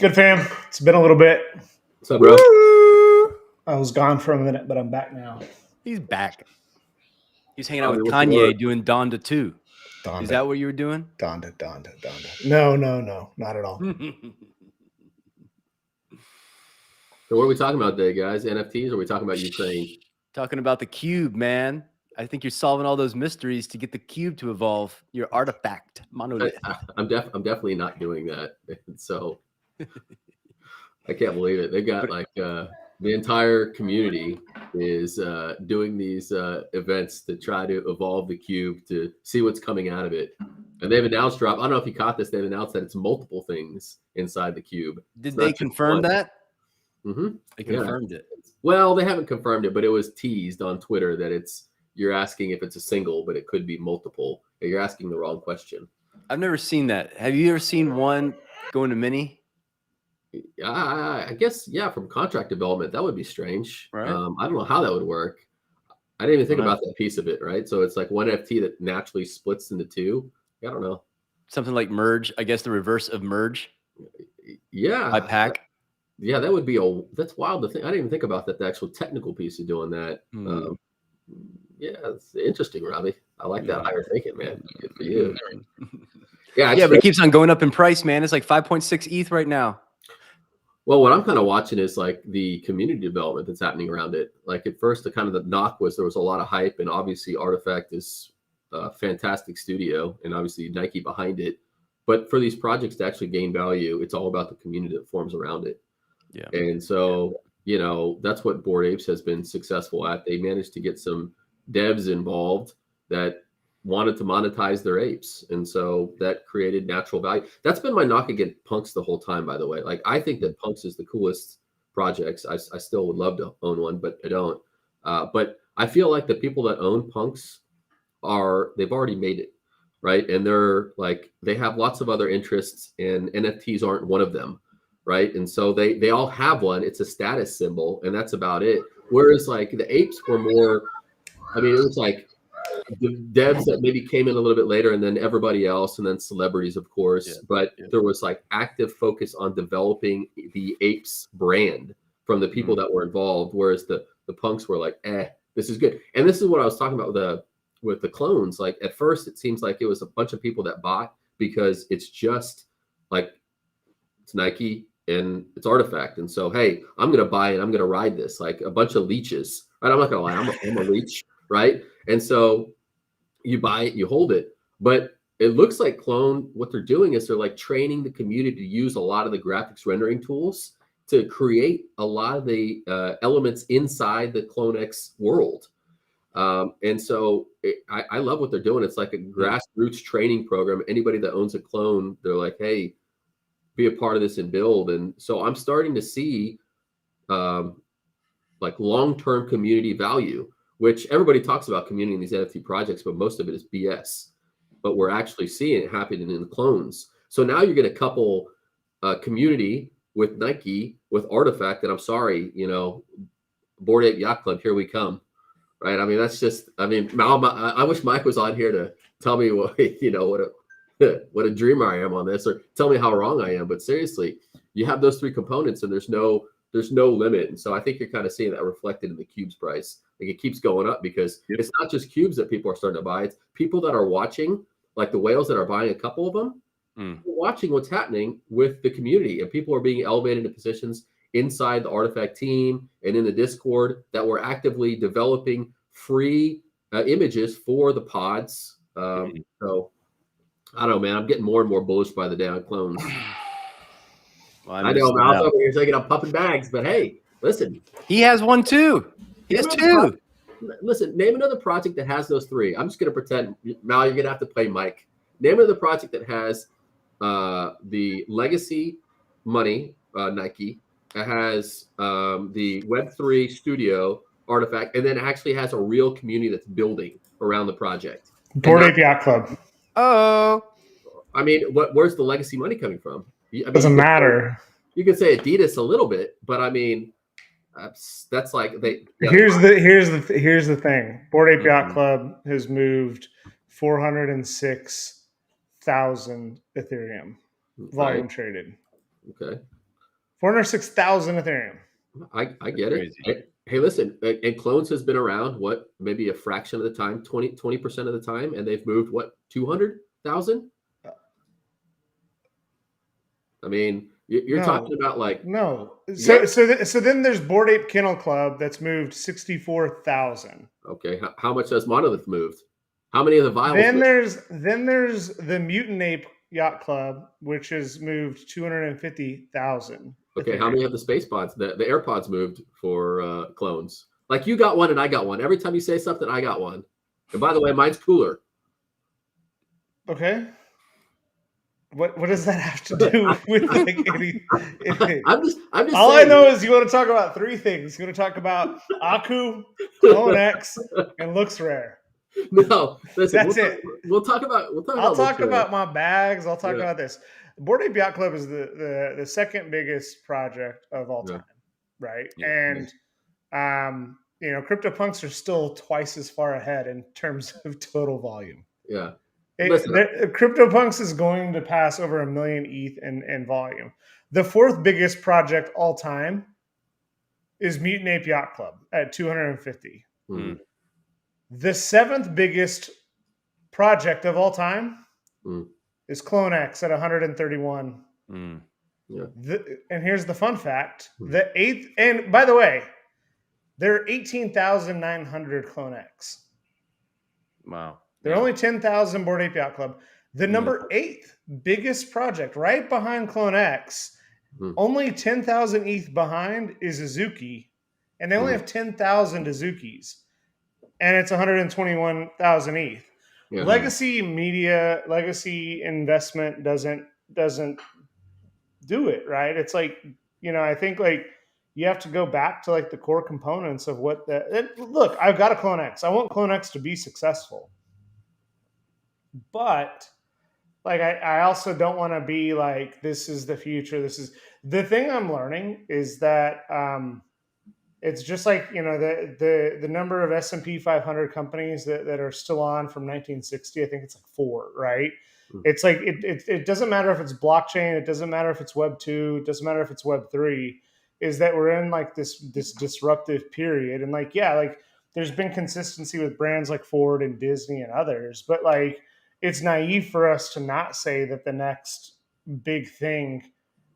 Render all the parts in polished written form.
Good, fam. It's been a little bit. What's up, bro? I was gone for a minute, but I'm back now. He's back. He's hanging out with Kanye doing Donda 2. Donda. Is that what you were doing? Donda. No, not at all. So what are we talking about today, guys? NFTs, or are we talking about Ukraine? Talking about the cube, man. I think you're solving all those mysteries to get the cube to evolve. Your artifact monolith. I'm definitely not doing that. So I can't believe it. They've got the entire community is doing these events to try to evolve the cube to see what's coming out of it. And they've announced I don't know if you caught this. They've announced that it's multiple things inside the cube. Did they confirm that? Mm-hmm. They confirmed it. Well, they haven't confirmed it, but it was teased on Twitter that you're asking if it's a single, but it could be multiple. You're asking the wrong question. I've never seen that. Have you ever seen one go into mini? I guess, yeah, from contract development, that would be strange. Right. I don't know how that would work. I didn't even think about that piece of it, right? So it's like one NFT that naturally splits into two. I don't know. Something like merge, I guess the reverse of merge. Yeah. By pack. Yeah, that would be that's wild to think. I didn't even think about that, the actual technical piece of doing that. Yeah, it's interesting, Robbie. I like that higher thinking, man. Good for you. Yeah, but it keeps on going up in price, man. It's like 5.6 ETH right now. Well, what I'm kind of watching is like the community development that's happening around it. Like at first, the knock was there was a lot of hype, and obviously Artifact is a fantastic studio, and obviously Nike behind it. But for these projects to actually gain value, it's all about the community that forms around it. Yeah. And so, that's what Bored Apes has been successful at. They managed to get some devs involved that wanted to monetize their apes. And so that created natural value. That's been my knock against Punks the whole time, by the way. Like, I think that Punks is the coolest projects. I still would love to own one, but I don't. But I feel like the people that own Punks they've already made it, right? And they have lots of other interests, and NFTs aren't one of them. Right. And so they all have one. It's a status symbol, and that's about it. Whereas like the apes were more, it was like the devs that maybe came in a little bit later, and then everybody else, and then celebrities, of course. Yeah. But there was like active focus on developing the apes brand from the people that were involved. Whereas the Punks were like, this is good. And this is what I was talking about with the clones. Like at first it seems like it was a bunch of people that bought because it's just like it's Nike and it's Artifact. And so, hey, I'm going to buy it. I'm going to ride this like a bunch of leeches, right? I'm not going to lie. I'm a leech, right? And so you buy it, you hold it. But it looks like Clone, what they're doing is they're like training the community to use a lot of the graphics rendering tools to create a lot of the elements inside the CloneX world. And so I love what they're doing. It's like a grassroots training program. Anybody that owns a clone, they're like, hey, be a part of this and build. And so I'm starting to see like long-term community value, which everybody talks about community in these NFT projects, but most of it is BS. But we're actually seeing it happening in the clones. So now you're going to couple community with Nike, with Artifact, and I'm sorry, Bored Ape Yacht Club, here we come. Right? That's just, I wish Mike was on here to tell me what a dreamer I am on this, or tell me how wrong I am. But seriously, you have those three components, and there's no limit. And so I think you're kind of seeing that reflected in the cubes price. Like it keeps going up because it's not just cubes that people are starting to buy. It's people that are watching, like the whales that are buying a couple of them, watching what's happening with the community, and people are being elevated into positions inside the Artifact team and in the Discord that we're actively developing free images for the pods. So I don't know, man. I'm getting more and more bullish by the day on clones. Well, I know Mal's over here taking up puppet bags, but hey, listen. He has one too. He has two. Listen, name another project that has those three. I'm just going to pretend, Mal, you're going to have to play Mike. Name another project that has the legacy money, Nike. It has the Web3 studio Artifact, and then actually has a real community that's building around the project. Bored Ape Yacht Club. Oh, where's the legacy money coming from? Doesn't matter. You could say Adidas a little bit, but that's like they. Here's the thing. Bored Ape Yacht Club has moved 406,000 Ethereum volume traded. Okay. 406,000 Ethereum. I get Crazy. it. Hey, listen, and Clones has been around what, maybe a fraction of the time, 20% of the time, and they've moved what, 200,000? I mean, you're talking about like no. So then there's Bored Ape Kennel Club that's moved 64,000. Okay, how much has Monolith moved? How many of the vials? Then there's the Mutant Ape Yacht Club, which has moved 250,000. Okay, how many have the space pods? The AirPods moved for Clones. Like you got one and I got one. Every time you say something, I got one. And by the way, mine's cooler. Okay. What does that have to do with like anything? I'm just All saying. I know is you want to talk about three things. You want to talk about Aku, Clone X, and Looks Rare. No, listen, That's it. We'll talk about. I'll talk about my bags. I'll talk about this. Bored Ape Yacht Club is the second biggest project of all time, right? Yeah. And CryptoPunks are still twice as far ahead in terms of total volume. Yeah. CryptoPunks is going to pass over 1 million ETH in volume. The fourth biggest project all time is Mutant Ape Yacht Club at 250. Mm. The seventh biggest project of all time is Clone X at 131. Yeah. And here's the fun fact: the eighth, and by the way, there are 18,900 Clone X. Wow. There are only 10,000 Bored Ape Yacht Club. The number 8th biggest project, right behind Clone X, only 10,000 ETH behind, is Azuki. And they only have 10,000 Azukis. And it's 121,000 ETH. Yeah. Legacy media, legacy investment doesn't do it, right? It's like, I think like you have to go back to like the core components of what look, I've got a Clone X. I want Clone X to be successful. But like I also don't want to be like, this is the future. This is the thing I'm learning is that it's just like, the number of S&P 500 companies that are still on from 1960. I think it's like 4, right? It's like it doesn't matter if it's blockchain. It doesn't matter if it's Web 2. It doesn't matter if it's Web 3. Is that we're in like this disruptive period, and like like there's been consistency with brands like Ford and Disney and others, but like it's naive for us to not say that the next big thing,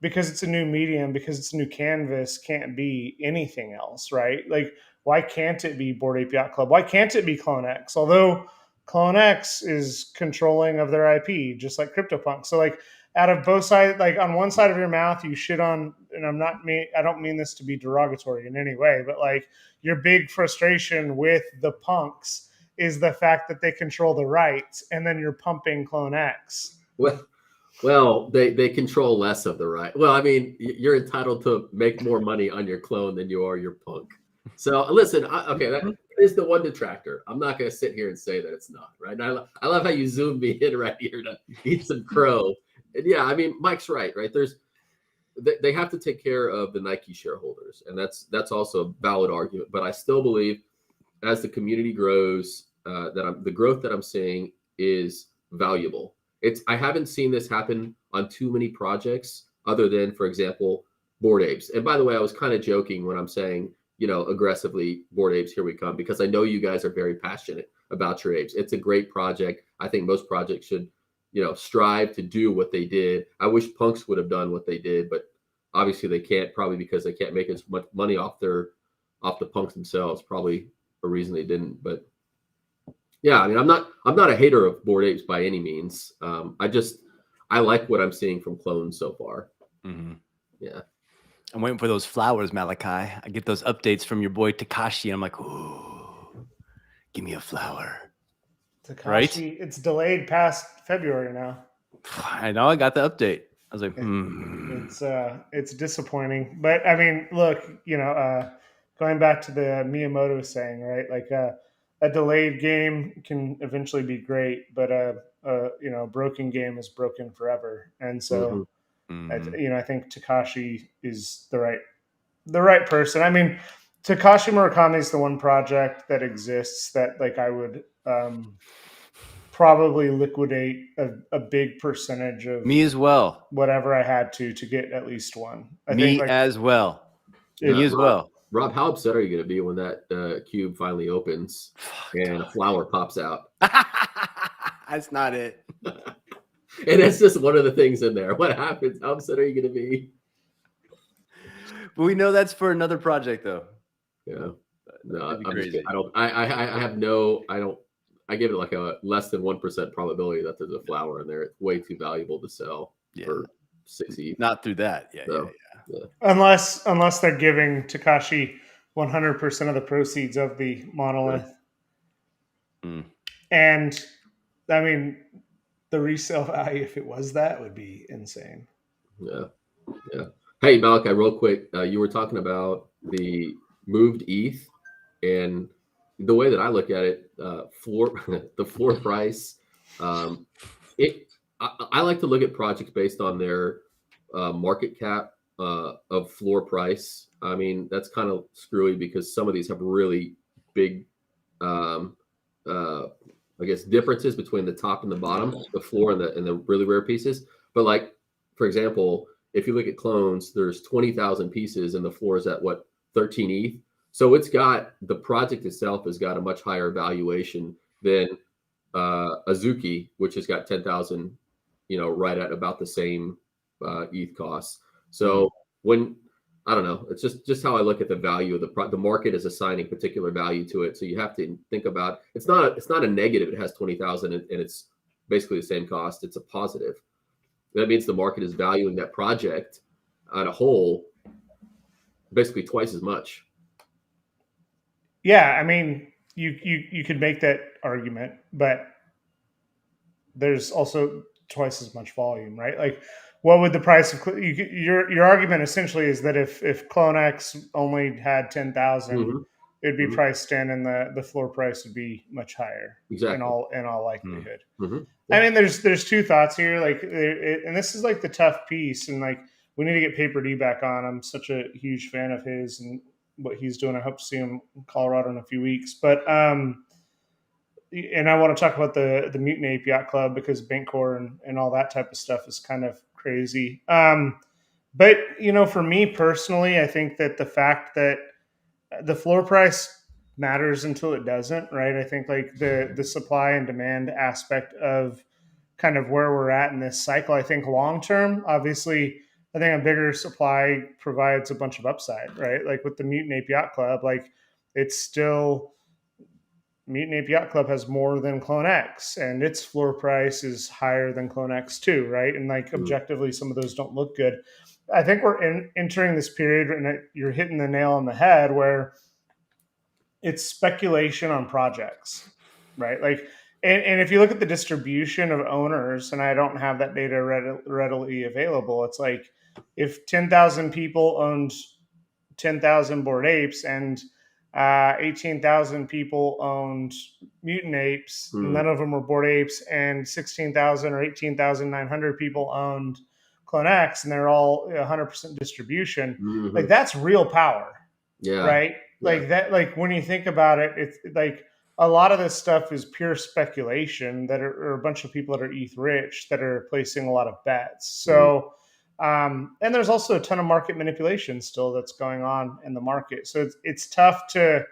because it's a new medium, because it's a new canvas, can't be anything else, right? Like, why can't it be Bored Ape Yacht Club? Why can't it be Clone X? Although Clone X is controlling of their IP, just like CryptoPunk. So like out of both sides, like on one side of your mouth, you shit on, and I don't mean this to be derogatory in any way, but like your big frustration with the punks is the fact that they control the rights, and then you're pumping Clone X. Well, they control less of the right. Well, I mean, you're entitled to make more money on your clone than you are your punk. So listen, that is the one detractor. I'm not going to sit here and say that it's not, right? And I love how you zoomed me in right here to eat some crow. And yeah, I mean, Mike's right? They have to take care of the Nike shareholders, and that's also a valid argument. But I still believe, as the community grows, the growth that I'm seeing is valuable. I haven't seen this happen on too many projects, other than, for example, Bored Apes. And by the way, I was kind of joking when I'm saying, aggressively Bored Apes, here we come, because I know you guys are very passionate about your apes. It's a great project. I think most projects should, strive to do what they did. I wish punks would have done what they did, but obviously they can't, probably because they can't make as much money off the punks themselves. Probably a reason they didn't. But yeah, I mean, I'm not a hater of Bored Apes by any means. I like what I'm seeing from clones so far. Mm-hmm. Yeah. I'm waiting for those flowers, Malachi. I get those updates from your boy Takashi, and I'm like, ooh, give me a flower. Takashi, right? It's delayed past February now. I know. I got the update. I was like, It's disappointing. But I mean, look, going back to the Miyamoto saying, right? Like a delayed game can eventually be great, but a broken game is broken forever. And so, I think Takashi is the right person. I mean, Takashi Murakami is the one project that exists that like I would probably liquidate a big percentage of Me as well. whatever I had to get at least one. I Me think like as well. Me as well. Rob, how upset are you going to be when that cube finally opens and a flower pops out? That's not it. And that's just one of the things in there. What happens? How upset are you going to be? But we know that's for another project, though. Yeah. No, That'd be I'm just crazy. kidding. I have no, I give it like a less than 1% probability that there's a flower in there. It's way too valuable to sell for 6 ETH. Not through that. Yeah, So, yeah. unless they're giving Takashi 100% of the proceeds of the monolith. Mm. And I mean, the resale value, if it was that, would be insane. Yeah. Hey, Malachi, real quick, you were talking about the moved ETH, and the way that I look at it, the floor price. I like to look at projects based on their market cap of floor price. I mean, that's kind of screwy because some of these have really big, I guess, differences between the top and the bottom, the floor and the really rare pieces. But like, for example, if you look at clones, there's 20,000 pieces and the floor is at what, 13 ETH. So it's got, the project itself has got a much higher valuation than Azuki, which has got 10,000, right at about the same ETH costs. So when, I don't know, it's just how I look at the value of the market is assigning particular value to it. So you have to think about, it's not a negative. It has 20,000 and it's basically the same cost. It's a positive. That means the market is valuing that project on a whole basically twice as much. Yeah, I mean, you could make that argument, but there's also twice as much volume, right? Like, what would the price of your argument essentially is that if CloneX only had 10,000, it'd be priced in, and the floor price would be much higher. Exactly. In all likelihood. Yeah. I mean, there's two thoughts here, like, and this is like the tough piece, and like we need to get Paper D back on. I'm such a huge fan of his and what he's doing. I hope to see him in Colorado in a few weeks, but and I want to talk about the Mutant Ape Yacht Club because Bankcore and all that type of stuff is kind of crazy. But for me personally, I think that the fact that the floor price matters until it doesn't, right? I think like the supply and demand aspect of kind of where we're at in this cycle. I think long term, obviously, I think a bigger supply provides a bunch of upside, right? Like with the Mutant Ape Yacht Club, like it's still. Mutant Ape Yacht Club has more than CloneX, and its floor price is higher than CloneX too, right? And like objectively, some of those don't look good. I think we're entering this period, and you're hitting the nail on the head, where it's speculation on projects, right? Like, and if you look at the distribution of owners, and I don't have that data readily available, it's like if 10,000 people owned 10,000 Bored Apes and 18,000 people owned Mutant Apes. None of them were Bored Apes, and 16,000 or 18,900 people owned CloneX, and they're all 100% distribution. Like, that's real power, right? Yeah. Like that. Like when you think about it, it's like a lot of this stuff is pure speculation that are a bunch of people that are ETH rich that are placing a lot of bets. So. And there's also a ton of market manipulation still that's going on in the market. So it's tough to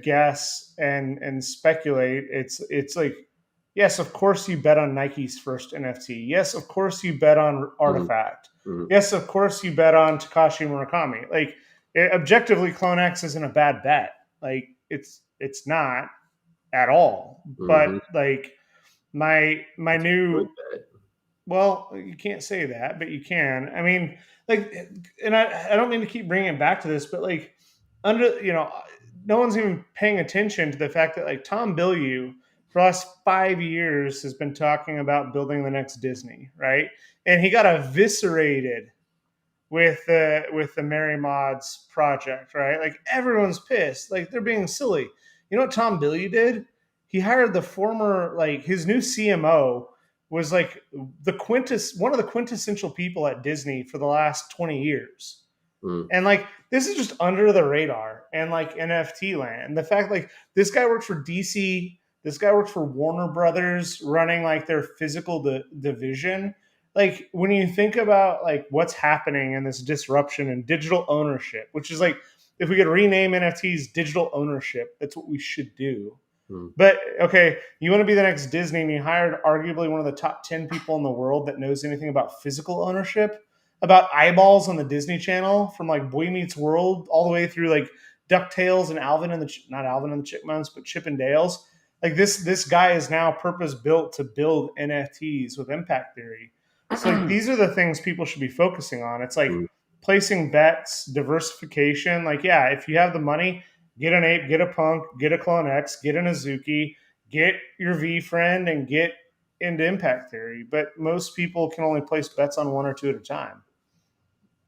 guess and speculate. It's like, yes, of course you bet on Nike's first NFT. Yes, of course you bet on Artifact. Yes, of course you bet on Takashi Murakami. Like objectively, CloneX isn't a bad bet. Like it's not at all. But like my new. Well, you can't say that, but you can. I mean, like, and I don't mean to keep bringing it back to this, but like, no one's even paying attention to the fact that like Tom Bilyeu for the last 5 years has been talking about building the next Disney, right? And he got eviscerated with the Mary Mods project, right? Like everyone's pissed, like they're being silly. You know what Tom Bilyeu did? He hired the former, like his new CMO was like one of the quintessential people at Disney for the last 20 years. And like, this is just under the radar and like NFT land. The fact like this guy works for DC This guy works for Warner Brothers, running like their physical division. Like when you think about like what's happening in this disruption in digital ownership, which is like if we could rename NFTs digital ownership, that's what we should do. Hmm. But okay, you want to be the next Disney, and you hired arguably one of the top 10 people in the world that knows anything about physical ownership, about eyeballs on the Disney Channel, from like Boy Meets World all the way through like DuckTales and Alvin and the not Alvin and the Chipmunks, but Chip and Dale's. Like this guy is now purpose built to build NFTs with impact theory. So like these are the things people should be focusing on. It's like Hmm. placing bets, diversification. Like, yeah, if you have the money, get an ape, get a punk, get a clone X, get an Azuki, get your V friend, and get into impact theory. But most people can only place bets on one or two at a time.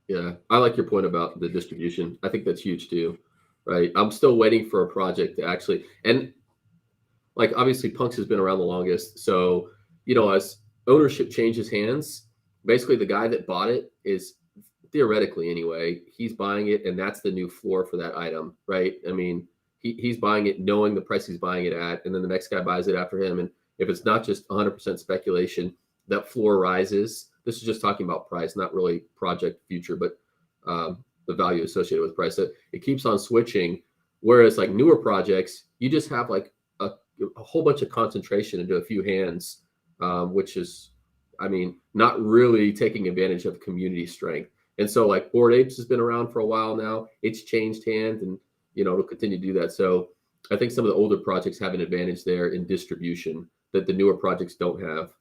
Yeah, I like your point about the distribution. I think that's huge too, right? I'm still waiting for a project to actually, and like obviously Punks has been around the longest. So, as ownership changes hands, basically the guy that bought it is theoretically anyway, he's buying it and that's the new floor for that item, right? I mean, he's buying it knowing the price he's buying it at, and then the next guy buys it after him. And if it's not just 100% speculation, that floor rises. This is just talking about price, not really project future, but the value associated with price. So it keeps on switching. Whereas like newer projects, you just have like a whole bunch of concentration into a few hands, which is, I mean, not really taking advantage of community strength. And so like Bored Apes has been around for a while now. It's changed hands and, it'll continue to do that. So I think some of the older projects have an advantage there in distribution that the newer projects don't have.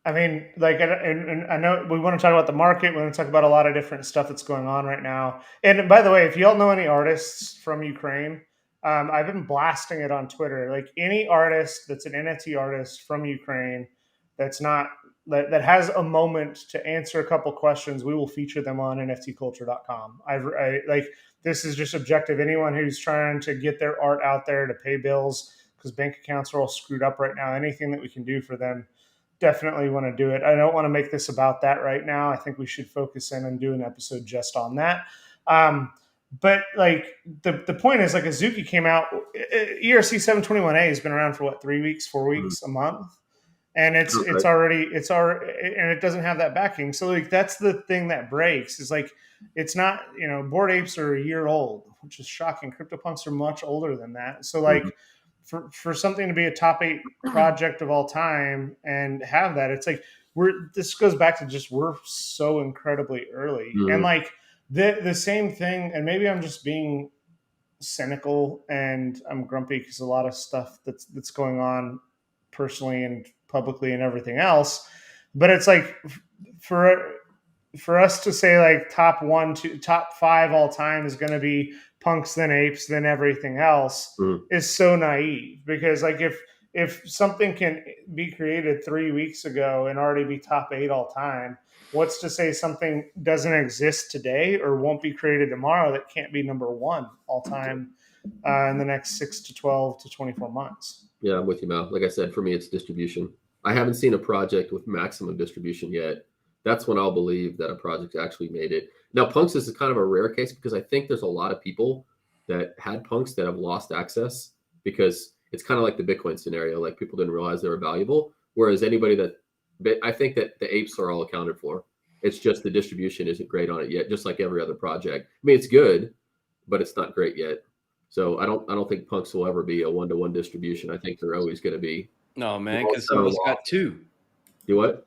I mean, like, and I know we want to talk about the market. We want to talk about a lot of different stuff that's going on right now. And by the way, if y'all know any artists from Ukraine, I've been blasting it on Twitter. Like any artist that's an NFT artist from Ukraine that's not that has a moment to answer a couple questions, we will feature them on NFTCulture.com. I like this is just objective. Anyone who's trying to get their art out there to pay bills because bank accounts are all screwed up right now. Anything that we can do for them, definitely want to do it. I don't want to make this about that right now. I think we should focus in and do an episode just on that. But like the point is, like Azuki came out, ERC 721A has been around for what, 3 weeks, 4 weeks, a month, and it's already and it doesn't have that backing. So like that's the thing that breaks is like it's not, Bored Apes are a year old, which is shocking. CryptoPunks are much older than that. So like for something to be a top 8 project of all time and have that, it's like this goes back to just we're so incredibly early. And like the same thing, and maybe I'm just being cynical and I'm grumpy because a lot of stuff that's going on personally and publicly and everything else, but it's like for us to say like top 1 to top 5 all time is going to be Punks, then Apes, then everything else is so naive, because like if something can be created 3 weeks ago and already be top 8 all time, what's to say something doesn't exist today or won't be created tomorrow that can't be number 1 all time in the next 6 to 12 to 24 months? Yeah, I'm with you, Mal. Like I said, for me, it's distribution. I haven't seen a project with maximum distribution yet. That's when I'll believe that a project actually made it. Now, Punks is kind of a rare case because I think there's a lot of people that had Punks that have lost access because it's kind of like the Bitcoin scenario. Like people didn't realize they were valuable. Whereas anybody I think that the apes are all accounted for. It's just the distribution isn't great on it yet, just like every other project. I mean, it's good, but it's not great yet. So I don't think Punks will ever be a 1-to-1 distribution. I think they're always going to be. No, man, because some of us got 2. Do what?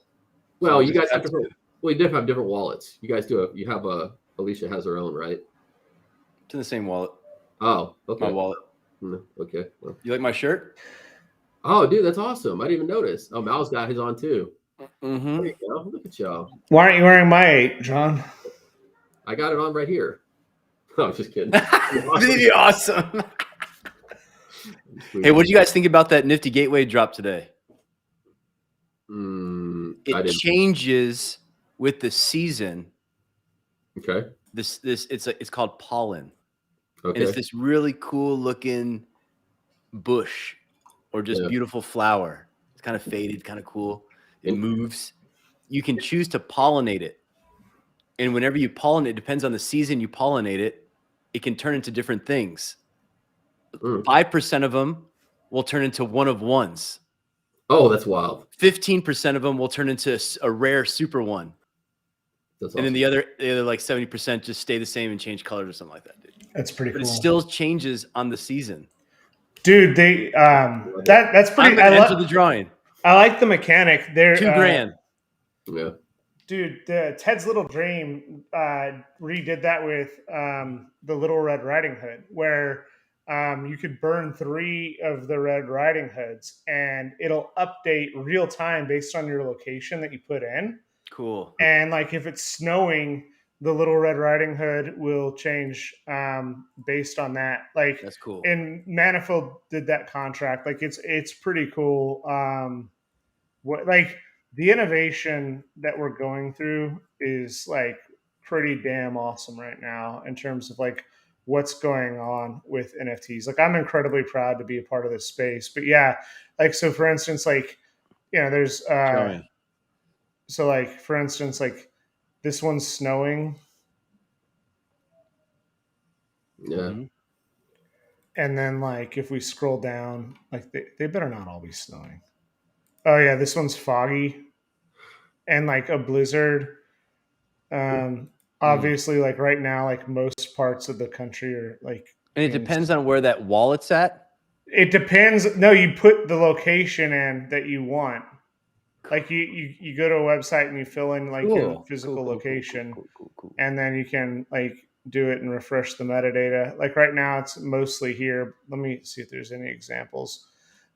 Well, you guys have different. Well, you have different wallets. You guys do. You have Alicia has her own, right? It's in the same wallet. Oh, okay. My wallet. Okay. Well. You like my shirt? Oh, dude, that's awesome. I didn't even notice. Oh, Mal's got his on too. Mm-hmm. There you go. Look at y'all. Why aren't you wearing my 8, John? I got it on right here. Oh, just kidding. Awesome. Hey, what do you guys think about that Nifty Gateway drop today? It changes with the season. Okay. It's called pollen. Okay. And it's this really cool looking bush or just beautiful flower. It's kind of faded, kind of cool. It moves. You can choose to pollinate it. And whenever you pollinate, it depends on the season you pollinate it, it can turn into different things. 5% of them will turn into one of ones. Oh, that's wild. 15% of them will turn into a rare super one. That's and awesome. then the other like 70% just stay the same and change colors or something like that, dude. That's pretty But cool. it still changes on the season. Dude, they that's pretty. I'm gonna enter the drawing. I like the mechanic. They're $2,000. Yeah. Dude, Ted's Little Dream redid that with the Little Red Riding Hood, where you could burn 3 of the Red Riding Hoods, and it'll update real time based on your location that you put in. Cool. And like if it's snowing, the Little Red Riding Hood will change based on that. Like that's cool. And Manifold did that contract. Like it's pretty cool. Like the innovation that we're going through is like pretty damn awesome right now in terms of like what's going on with NFTs. Like I'm incredibly proud to be a part of this space. But yeah, like so for instance, like there's so like for instance, like this one's snowing. Yeah. Mm-hmm. And then like if we scroll down, like they better not all be snowing. Oh yeah, this one's foggy and like a blizzard. Obviously, like right now, like most parts of the country are like. And it depends on where that wallet's at. It depends. No, you put the location in that you want. Like you go to a website and you fill in like your physical location, and then you can like do it and refresh the metadata. Like right now, it's mostly here. Let me see if there's any examples.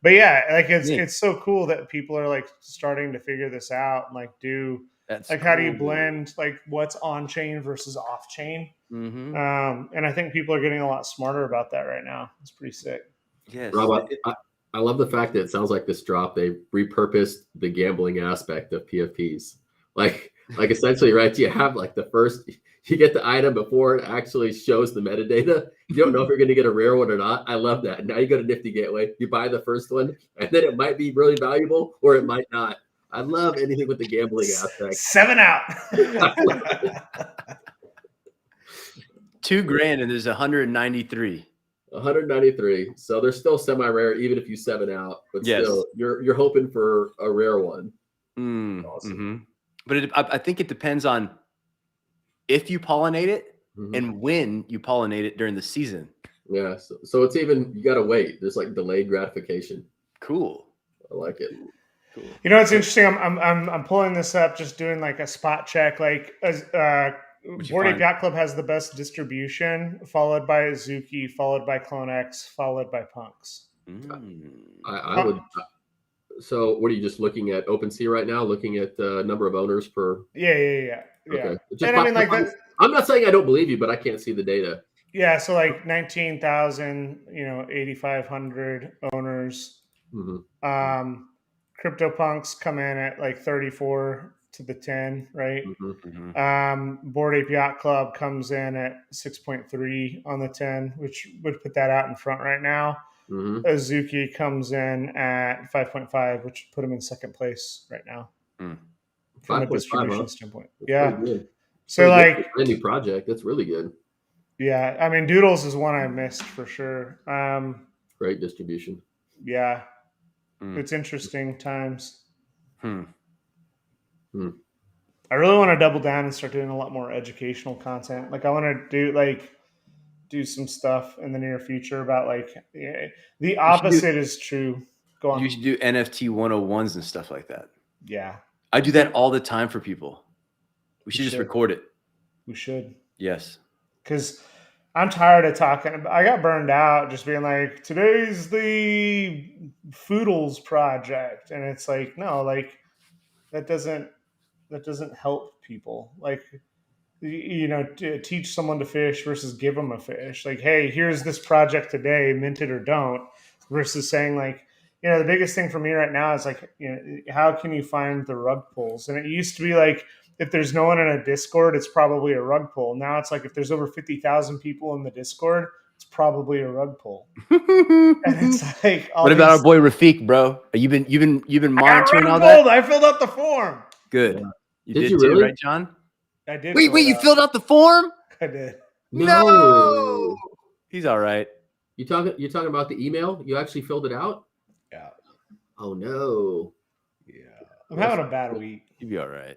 But yeah, like it's so cool that people are like starting to figure this out and like do. That's like, cool. How do you blend like what's on chain versus off chain? Mm-hmm. And I think people are getting a lot smarter about that right now. It's pretty sick. Yes. Rob, I love the fact that it sounds like this drop, they repurposed the gambling aspect of PFPs. Like essentially, right? You have like the first, you get the item before it actually shows the metadata. You don't know if you're going to get a rare one or not. I love that. Now you go to Nifty Gateway, you buy the first one, and then it might be really valuable or it might not. I love anything with the gambling aspect. 7 out. $2,000 and there's 193. 193. So they're still semi-rare, even if you 7 out. But still, you're hoping for a rare one. Awesome. Mm-hmm. But I think it depends on if you pollinate it and when you pollinate it during the season. Yeah. So it's even, you got to wait. There's like delayed gratification. Cool. I like it. Cool. You know, it's interesting. I'm pulling this up, just doing like a spot check. Like Bored Ape Yacht Club has the best distribution, followed by Azuki, followed by CloneX, followed by Punks. I would. So, what are you just looking at OpenSea right now? Looking at the number of owners per? Yeah. Okay. And I mean, like I'm not saying I don't believe you, but I can't see the data. Yeah. So, like 19,000, 8,500 owners. Mm-hmm. CryptoPunks come in at like 34 to the 10, right? Bored Ape Yacht Club comes in at 6.3 on the 10, which would put that out in front right now. Azuki comes in at 5.5, which would put him in second place right now from a distribution standpoint. That's so like any project, that's really good. Yeah, I mean Doodles is one I missed for sure. Great distribution. Yeah. It's interesting times. I really want to double down and start doing a lot more educational content. Like I want to do some stuff in the near future about like the opposite is true. Go on. You should do NFT 101s and stuff like that. Yeah. I do that all the time for people. We should just record it. We should. Yes. Because I'm tired of talking. I got burned out just being like, today's the Foodles project. And it's like, no, like that doesn't help people. Like, to teach someone to fish versus give them a fish. Like, hey, here's this project today, mint it or don't, versus saying like, the biggest thing for me right now is like, how can you find the rug pulls? And it used to be like, if there's no one in a Discord, it's probably a rug pull. Now it's like if there's over 50,000 people in the Discord, it's probably a rug pull. And it's like, what about our boy Rafiq, bro? You've been monitoring all that? I filled out the form. Good. Yeah. You did did you too, really? Right, John? I did. Wait, you filled out the form? I did. No. He's all right. You talking about the email? You actually filled it out? Yeah. Oh no. Yeah. I'm having a bad week. You'd be all right.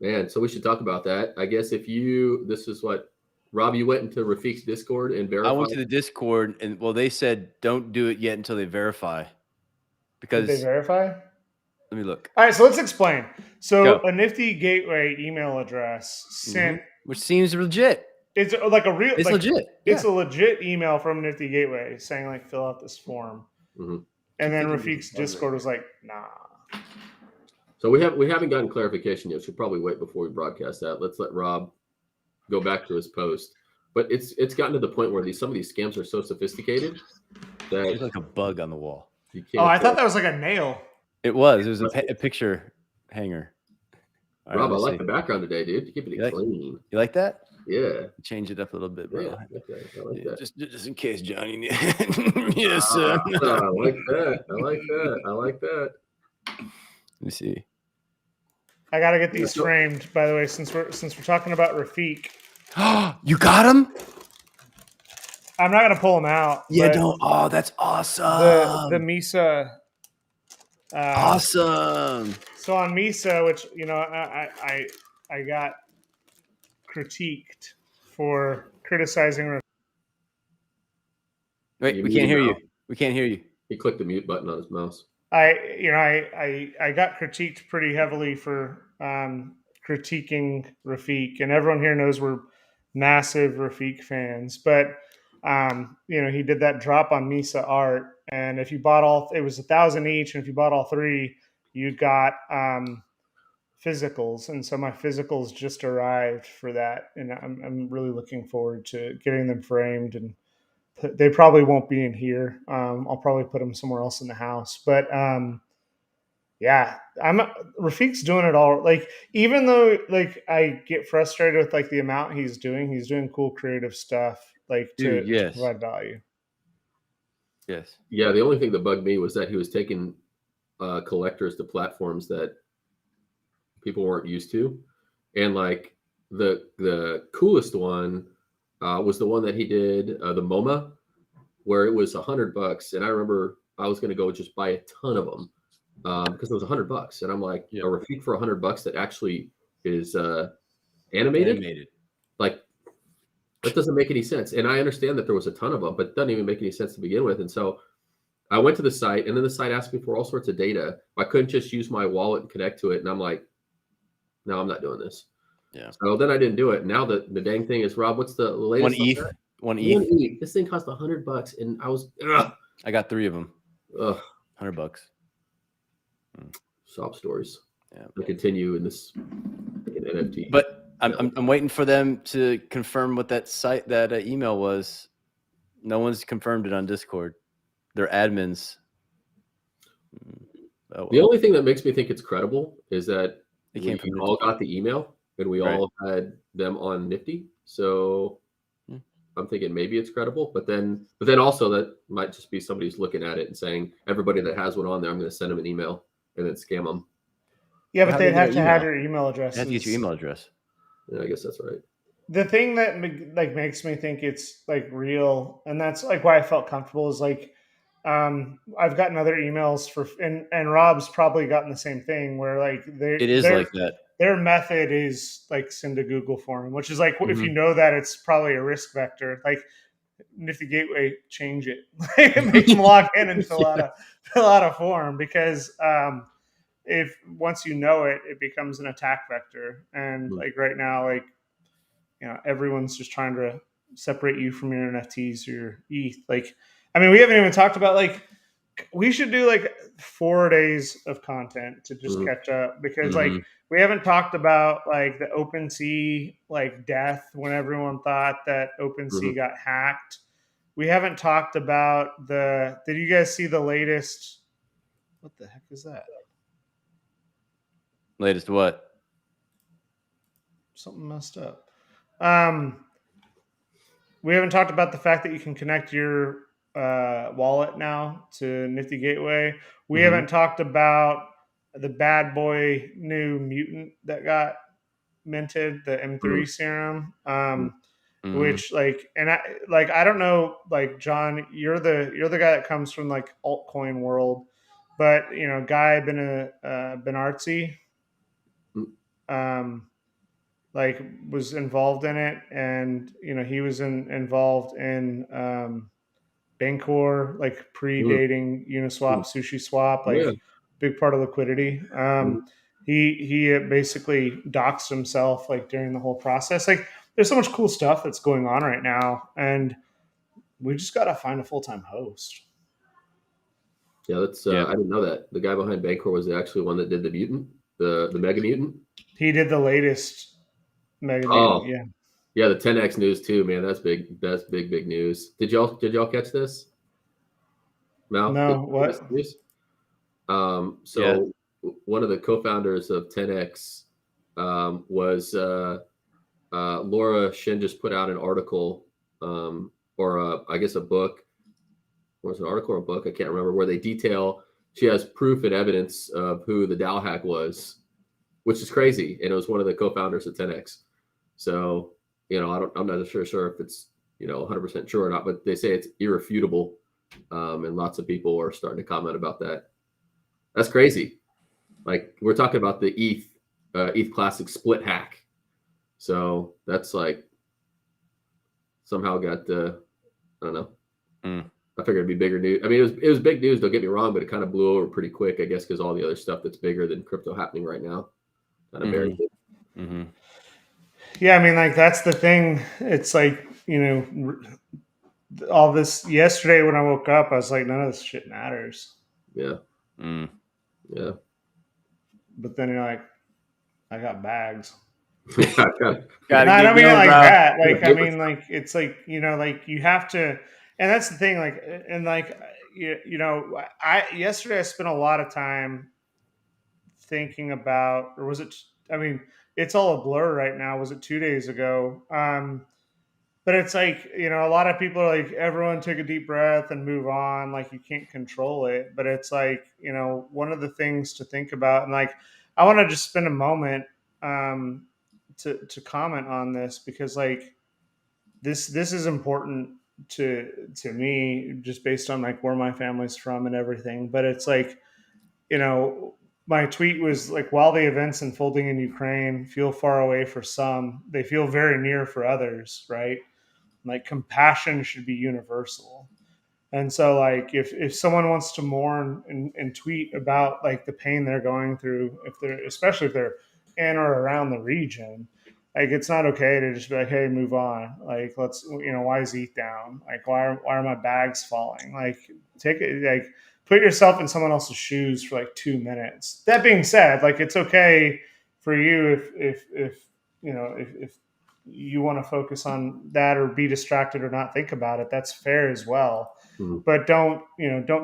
Man, so we should talk about that. I guess this is what, Rob, you went into Rafiq's Discord and verified. I went to the Discord and they said don't do it yet until they verify. Did they verify? Let me look. All right, so let's explain. So Go. a Nifty Gateway email address sent, which seems legit. It's like a real, It's like, legit. It's a legit email from Nifty Gateway saying like fill out this form, and then Rafiq's Discord was like, nah. So we haven't gotten clarification yet. We should probably wait before we broadcast that. Let's let Rob go back to his post. But it's gotten to the point where some of these scams are so sophisticated that it's like a bug on the wall. You can't. Oh, I thought that was like a nail. It was. It was a picture hanger. All Rob, I like the background today, dude. Keep it clean. You like that? Yeah. Change it up a little bit, bro. Yeah, I like that. Just in case, Johnny. Yes, sir. I like that. Let me see. I gotta get these framed, by the way, since we're talking about Rafiq. You got him? I'm not gonna pull them out. Yeah, don't. Oh, that's awesome. The Misa. Awesome. So on Misa, which I got critiqued for criticizing. Wait, we can't hear you. We can't hear you. He clicked the mute button on his mouse. I got critiqued pretty heavily for critiquing Rafiq, and everyone here knows we're massive Rafiq fans. But he did that drop on Misa art, and if you bought it was $1,000 each, and if you bought all three, you got physicals. And so my physicals just arrived for that, and I'm really looking forward to getting them framed. And they probably won't be in here. I'll probably put them somewhere else in the house. But yeah, Rafiq's doing it all. Like, even though like I get frustrated with like the amount he's doing cool creative stuff like to provide value. Yes. Yeah, the only thing that bugged me was that he was taking collectors to platforms that people weren't used to. And like the coolest one was the one that he did, the MoMA, where it was $100. And I remember I was going to go just buy a ton of them because it was $100. And I'm like, a Rafiq for $100 that actually is animated. Like, that doesn't make any sense. And I understand that there was a ton of them, but it doesn't even make any sense to begin with. And so I went to the site, and then the site asked me for all sorts of data. I couldn't just use my wallet and connect to it. And I'm like, no, I'm not doing this. Yeah. So then I didn't do it. Now the dang thing is, Rob, what's the latest? One ETH. This thing cost $100, and I was. I got 3 of them. $100. Sob stories. Yeah. I continue in this NFT. But I'm waiting for them to confirm what that email was. No one's confirmed it on Discord. They're admins. The only thing that makes me think it's credible is that we all got the email and we all had them on Nifty. So I'm thinking maybe it's credible, but then also that might just be somebody's looking at it and saying, everybody that has one on there, I'm going to send them an email and then scam them. Yeah, but they'd have to have your email address. They have to get your email address. Yeah, I guess that's right. The thing that like makes me think it's like real, and that's like why I felt comfortable, is like I've gotten other emails and Rob's probably gotten the same thing where like it is like that. Their method is like send a Google form, which is like if you know that it's probably a risk vector. Like Nifty Gateway, change it. Make them log in and fill out a form, because if once you know it, it becomes an attack vector. And like right now, like everyone's just trying to separate you from your NFTs or your ETH. Like, I mean, we haven't even talked about like we should do like 4 days of content to just catch up, because like we haven't talked about like the OpenSea like death when everyone thought that OpenSea got hacked. We haven't talked about did you guys see the latest? What the heck is that? Latest what? Something messed up. We haven't talked about the fact that you can connect your wallet now to Nifty Gateway. We haven't talked about the bad boy new mutant that got minted, the M3 serum. which like, and I don't know, like John, you're the guy that comes from like altcoin world, but you know, Guy Benartzi, like was involved in it, and you know, he was involved in Bancor, like predating Uniswap, Sushi Swap, like Yeah. big part of liquidity. He basically doxed himself like during the whole process. Like, there's so much cool stuff that's going on right now, and we just got to find a full-time host. Yeah, that's I didn't know that. The guy behind Bancor was actually one that did the mutant, the mega mutant. He did the latest mega Oh, mutant, yeah, the 10x news too, man. That's big. That's big news. Did y'all catch this? No, No, what? news? So one of the co-founders of 10x was Laura Shin just put out an article, or I guess a book. Was it an article or a book? I can't remember. Where they detail, she has proof and evidence of who the DAO hack was, which is crazy. And it was one of the co-founders of 10x. So, you know, I'm not sure if it's, you know, 100% true or not, but they say it's irrefutable. And lots of people are starting to comment about that. That's crazy. Like, we're talking about the ETH Classic split hack. So that's like somehow got I don't know. I figured it'd be bigger news. I mean, it was big news. Don't get me wrong, but it kind of blew over pretty quick, I guess, because all the other stuff that's bigger than crypto happening right now kind of buried it. Yeah, I mean, like that's the thing. It's like, you know, all this yesterday when I woke up, I was like, none of this shit matters. Yeah. Yeah. But then you're like, I got bags. Gotta I don't mean it like that. Like, I mean, like, it's like, you know, like you have to, and that's the thing. Like, and like, you know, yesterday I spent a lot of time thinking about, or was it, I mean, it's all a blur right now. Was it 2 days ago? But it's like, you know, a lot of people are like, everyone take a deep breath and move on. Like, you can't control it. But it's like, you know, one of the things to think about, and like, I want to just spend a moment to comment on this, because like this is important to me, just based on like where my family's from and everything. But it's like, you know, my tweet was like, while the events unfolding in Ukraine feel far away for some, they feel very near for others, right? Like, compassion should be universal. And so like, if someone wants to mourn and tweet about like the pain they're going through, especially if they're in or around the region, like, it's not okay to just be like, hey, move on. Like, let's, you know, why is ETH down? Like, why are my bags falling? Like, take it, like, put yourself in someone else's shoes for like 2 minutes. That being said, like, it's okay for you if you know, if you want to focus on that or be distracted or not think about it, that's fair as well. But don't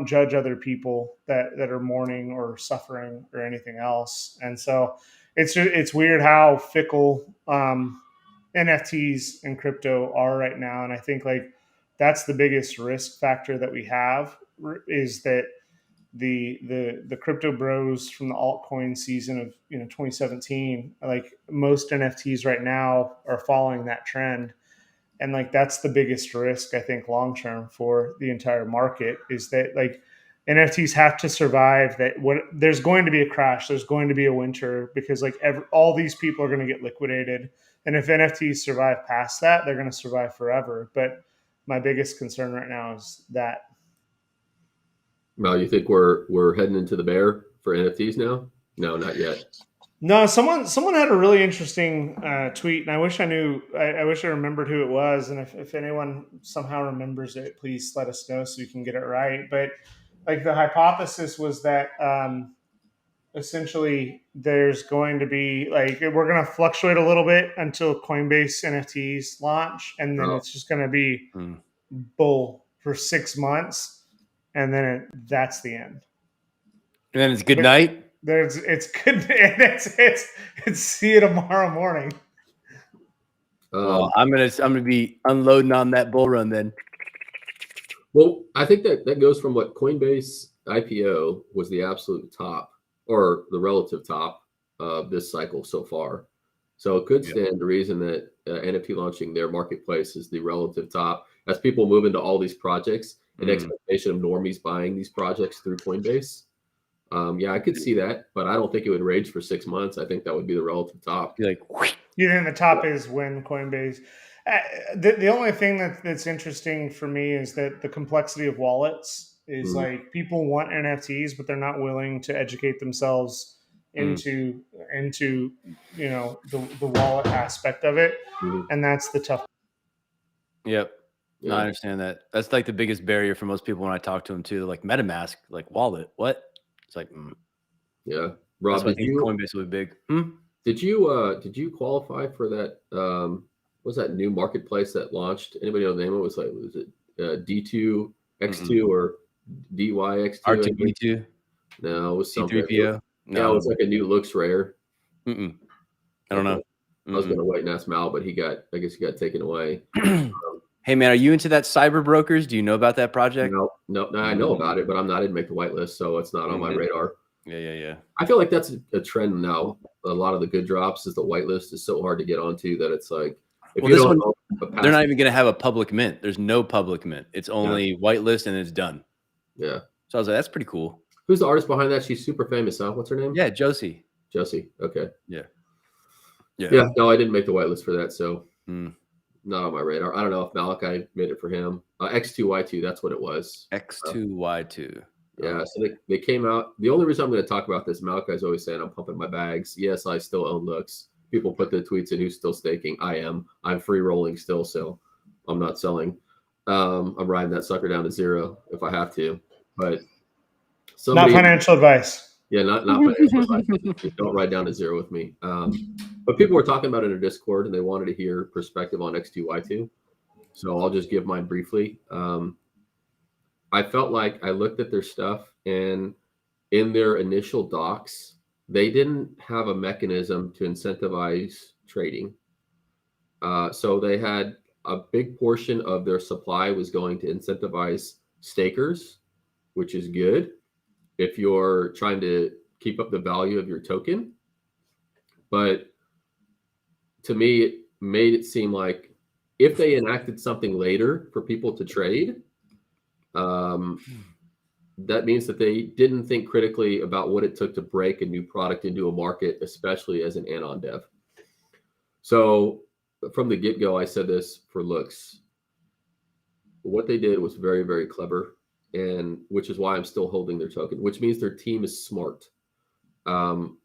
judge other people that are mourning or suffering or anything else. And so it's weird how fickle NFTs and crypto are right now. And I think like that's the biggest risk factor that we have, is that the crypto bros from the altcoin season of 2017, like most NFTs right now are following that trend. And like that's the biggest risk, I think, long term for the entire market, is that like NFTs have to survive. That when there's going to be a crash, there's going to be a winter, because like all these people are going to get liquidated. And if NFTs survive past that, they're going to survive forever. But my biggest concern right now is that. Well, you think we're heading into the bear for NFTs now? No, not yet. No, someone had a really interesting tweet, and I wish I remembered who it was. And if anyone somehow remembers it, please let us know so we can get it right. But like, the hypothesis was that essentially there's going to be like, we're going to fluctuate a little bit until Coinbase NFTs launch, and then it's just going to be bull for 6 months, and then that's the end. And then it's good night. It's good. It's see you tomorrow morning. Well, I'm gonna be unloading on that bull run then. Well, I think that goes from what Coinbase IPO was the absolute top, or the relative top of this cycle so far. So it could stand to reason that NFT launching their marketplace is the relative top. As people move into all these projects, an expectation of normies buying these projects through Coinbase. Yeah, I could see that, but I don't think it would rage for 6 months. I think that would be the relative top. Be like, whoosh. You think the top is when Coinbase? The only thing that's interesting for me is that the complexity of wallets is like people want NFTs, but they're not willing to educate themselves into the wallet aspect of it, and that's the tough. Yep. No, I understand that. That's like the biggest barrier for most people when I talk to them too. They're like, MetaMask, like wallet, what? It's like, yeah. Rob, I think Coinbase will be big. Did you qualify for that? What was that new marketplace that launched? Anybody know the name? Was it D2 X2 or DYX2? R2B2? No, it was something. C3PO? No. Yeah, it was like a new looks rare. I don't know. I was going to wait and ask Mal, but I guess he got taken away. Hey man, are you into that cyber brokers? Do you know about that project? No, I know about it, but I didn't make the whitelist, so it's not on my radar. Yeah. I feel like that's a trend now. A lot of the good drops is the whitelist is so hard to get onto that it's like, if you don't know, they're not even going to have a public mint. There's no public mint. It's only whitelist and it's done. Yeah. So I was like, that's pretty cool. Who's the artist behind that? She's super famous, huh? What's her name? Yeah, Josie. Okay. Yeah. No, I didn't make the whitelist for that, so not on my radar. I don't know if Malachi made it for him. X2Y2, that's what it was. X2Y2. Yeah, so they came out. The only reason I'm going to talk about this, Malachi's always saying I'm pumping my bags. Yes, I still own Looks. People put the tweets in who's still staking. I am. I'm free rolling still, so I'm not selling. I'm riding that sucker down to zero if I have to. But not financial advice. Yeah, not financial advice. Don't ride down to zero with me. But people were talking about it in a Discord, and they wanted to hear perspective on X2Y2. So I'll just give mine briefly. I felt like I looked at their stuff, and in their initial docs, they didn't have a mechanism to incentivize trading. So they had a big portion of their supply was going to incentivize stakers, which is good if you're trying to keep up the value of your token. But to me, it made it seem like if they enacted something later for people to trade, that means that they didn't think critically about what it took to break a new product into a market, especially as an anon dev. So from the get-go, I said this for Looks. What they did was very, very clever, and which is why I'm still holding their token, which means their team is smart. When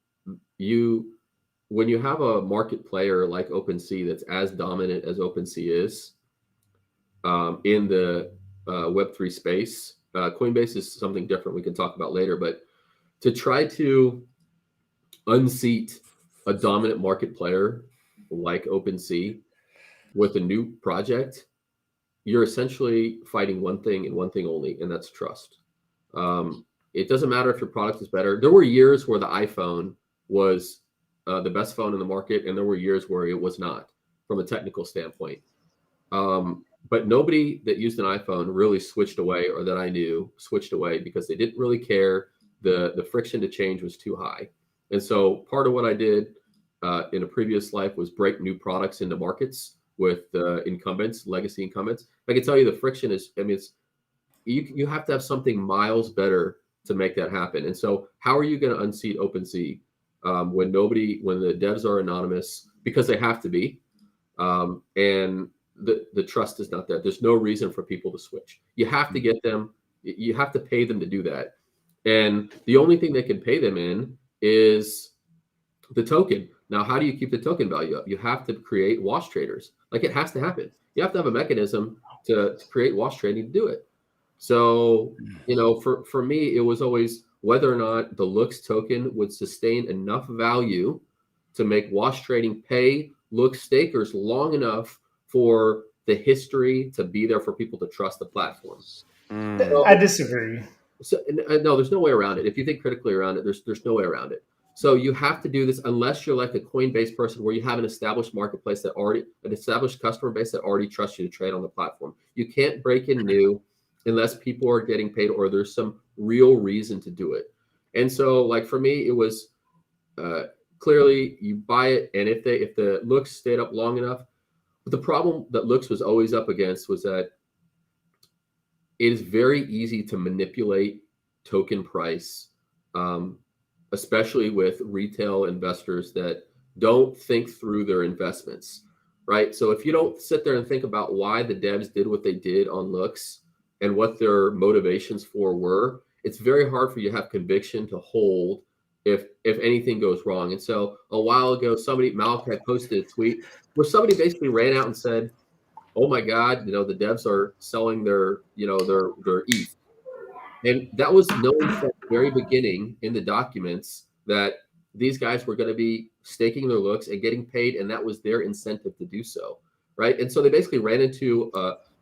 you have a market player like OpenSea that's as dominant as OpenSea is in the Web3 space, Coinbase is something different we can talk about later, but to try to unseat a dominant market player like OpenSea with a new project, you're essentially fighting one thing and one thing only, and that's trust. It doesn't matter if your product is better. There were years where the iPhone was the best phone in the market, and there were years where it was not from a technical standpoint. But nobody that used an iPhone really switched away, or that I knew switched away, because they didn't really care. The friction to change was too high. And so part of what I did in a previous life was break new products into markets with incumbents, legacy incumbents. I can tell you the friction is, you have to have something miles better to make that happen. And so how are you going to unseat OpenSea when the devs are anonymous, because they have to be, and the trust is not there. There's no reason for people to switch. You have to get them, you have to pay them to do that. And the only thing they can pay them in is the token. Now, how do you keep the token value up? You have to create wash traders. Like, it has to happen. You have to have a mechanism to create wash trading to do it. So, for me, it was always whether or not the Looks token would sustain enough value to make wash trading pay Looks stakers long enough for the history to be there for people to trust the platform. I disagree. So no, there's no way around it. If you think critically around it, there's no way around it. So you have to do this unless you're like a Coinbase person where you have an established marketplace an established customer base that already trusts you to trade on the platform. You can't break in new unless people are getting paid or there's some real reason to do it. And so, like, for me, it was clearly you buy it, and if the Looks stayed up long enough, the problem that Looks was always up against was that it is very easy to manipulate token price, especially with retail investors that don't think through their investments, right? So if you don't sit there and think about why the devs did what they did on Looks and what their motivations for were, it's very hard for you to have conviction to hold if anything goes wrong. And so a while ago, Malik had posted a tweet where somebody basically ran out and said, oh my God, the devs are selling their ETH. And that was known from the very beginning in the documents that these guys were going to be staking their Looks and getting paid, and that was their incentive to do so, right? And so they basically ran into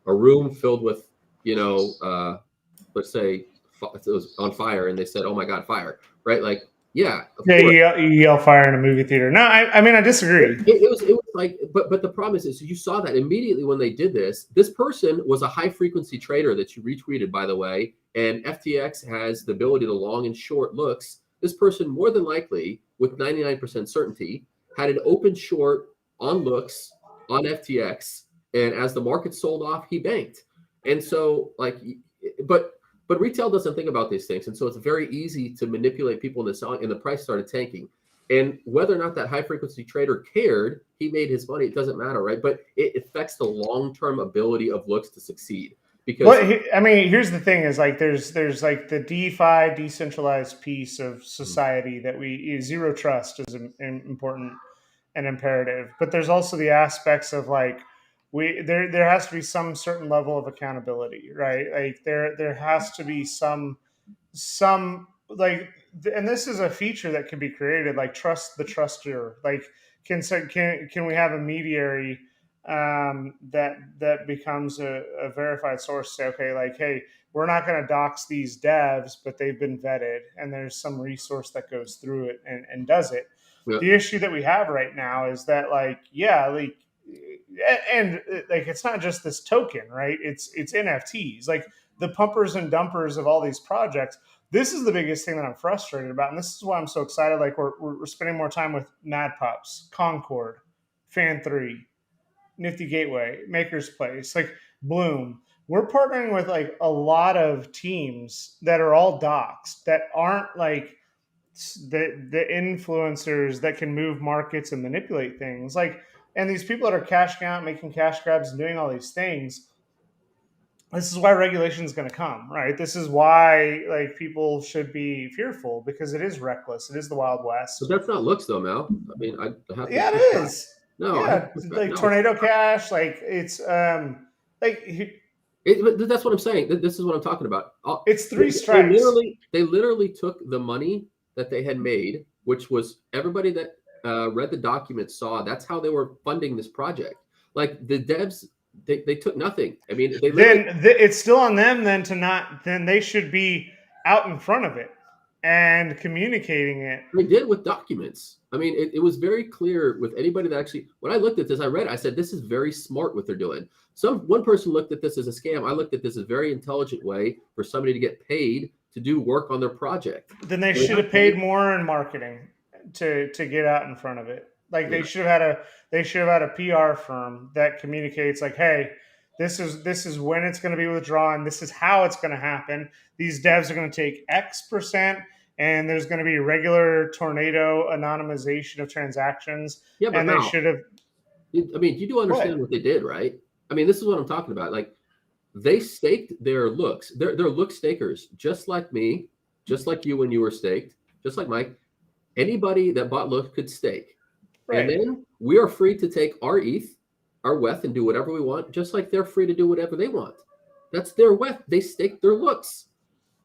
a room filled with, let's say it was on fire, and they said, "Oh my God, fire!" Right? Like, yeah, of course. You yell fire in a movie theater. No, I mean, I disagree. It was like, but the problem is you saw that immediately when they did this. This person was a high frequency trader that you retweeted, by the way, and FTX has the ability to long and short Looks. This person, more than likely, with 99% certainty, had an open short on Looks on FTX, and as the market sold off, he banked. And so, but retail doesn't think about these things, and so it's very easy to manipulate people into selling, and the price started tanking. And whether or not that high frequency trader cared, he made his money. It doesn't matter, right? But it affects the long-term ability of Looks to succeed. Because I mean, here's the thing: is like there's like the DeFi, decentralized piece of society that zero trust is important and imperative. But there's also the aspects of like there has to be some certain level of accountability, right? Like there has to be some like, and this is a feature that can be created, like trust the truster. Like can we have a mediary that becomes a verified source? Say, okay, like, hey, we're not going to dox these devs, but they've been vetted, and there's some resource that goes through it and does it. Yeah. The issue that we have right now is that, like, yeah, like, and like, it's not just this token, right? It's NFTs, like the pumpers and dumpers of all these projects. This is the biggest thing that I'm frustrated about, and this is why I'm so excited. Like we're spending more time with Mad Pups, Concord, Fan3, Nifty Gateway, Maker's Place, like Bloom. We're partnering with like a lot of teams that are all docs that aren't like the influencers that can move markets and manipulate things. Like, and these people that are cashing out, making cash grabs, and doing all these things. This is why regulation is going to come, right? This is why like people should be fearful, because it is reckless. It is the Wild West. But that's not Looks though, Mal. I mean, I have to. Yeah, it is. No, yeah, like Tornado Cash, like it's like. But that's what I'm saying. This is what I'm talking about. It's three strikes. They literally took the money that they had made, which was everybody that read the document saw. That's how they were funding this project. Like the devs, they took nothing. I mean, it's still on them then to not. Then they should be out in front of it and communicating it. They did with documents. I mean, it was very clear with anybody that actually, when I looked at this, I read it, I said, this is very smart what they're doing. One person looked at this as a scam. I looked at this as a very intelligent way for somebody to get paid to do work on their project. Then they should have paid more in marketing to get out in front of it. Like they should have had a PR firm that communicates like, hey, this is when it's going to be withdrawn. This is how it's going to happen. These devs are going to take X%, and there's going to be regular tornado anonymization of transactions. Yeah, but and they should have. I mean, you do understand what they did, right? I mean, this is what I'm talking about. Like, they staked their Looks. They're Look stakers, just like me, just like you when you were staked, just like Mike. Anybody that bought Look could stake. Right. And then we are free to take our ETH, our WETH, and do whatever we want, just like they're free to do whatever they want. That's their WETH. They staked their Looks.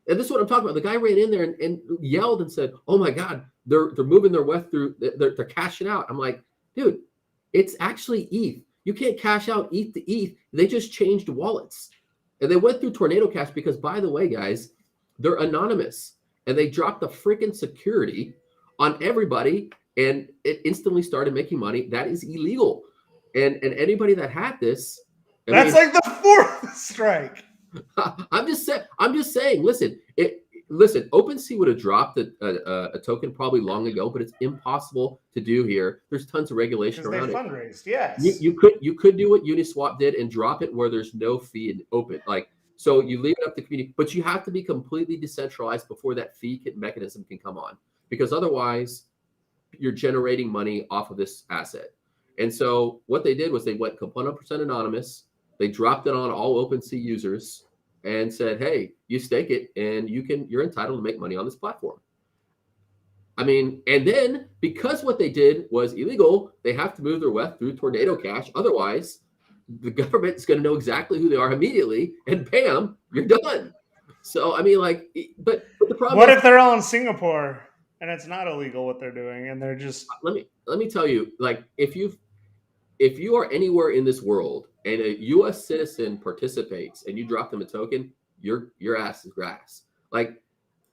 And this is what I'm talking about. The guy ran in there and yelled and said, oh my God, they're moving their WETH through, they're cashing out. I'm like, dude, it's actually ETH. You can't cash out ETH to ETH. They just changed wallets. And they went through Tornado Cash because, by the way, guys, they're anonymous. And they dropped the freaking security on everybody, and it instantly started making money. That is illegal. And anybody that had this, that's like the fourth strike. I'm just saying. Listen, listen, OpenSea would have dropped a token probably long ago, but it's impossible to do here. There's tons of regulation because they around it. fundraised. Yes, You could do what Uniswap did and drop it where there's no fee and open. Like, so you leave it up to community, but you have to be completely decentralized before that mechanism can come on, because otherwise you're generating money off of this asset. And so what they did was they went 100% anonymous. They dropped it on all OpenSea users and said, hey, you stake it and you're entitled to make money on this platform. I mean, and then because what they did was illegal, they have to move their WETH through Tornado Cash. Otherwise, the government's going to know exactly who they are immediately, and bam, you're done. So I mean, like, but the problem. What if they're all in Singapore and it's not illegal what they're doing, and they're just let me tell you, like, if you are anywhere in this world and a U.S. citizen participates and you drop them a token, your ass is grass. Like,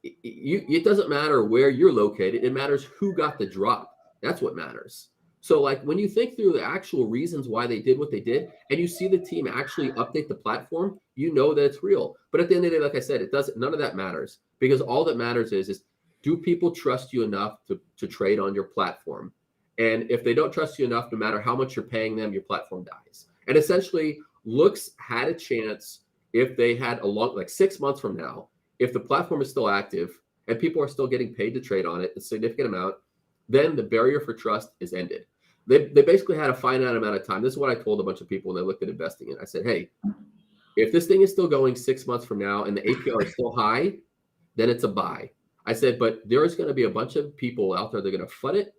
it doesn't matter where you're located. It matters who got the drop. That's what matters. So, like, when you think through the actual reasons why they did what they did, and you see the team actually update the platform, you know that it's real. But at the end of the day, like I said, none of that matters, because all that matters is do people trust you enough to trade on your platform? And if they don't trust you enough, no matter how much you're paying them, your platform dies. And essentially, Looks had a chance if they had like 6 months from now, if the platform is still active and people are still getting paid to trade on it, a significant amount, then the barrier for trust is ended. They basically had a finite amount of time. This is what I told a bunch of people when they looked at investing in. I said, hey, if this thing is still going 6 months from now and the APR is still high, then it's a buy. I said, but there's going to be a bunch of people out there that are going to FUD it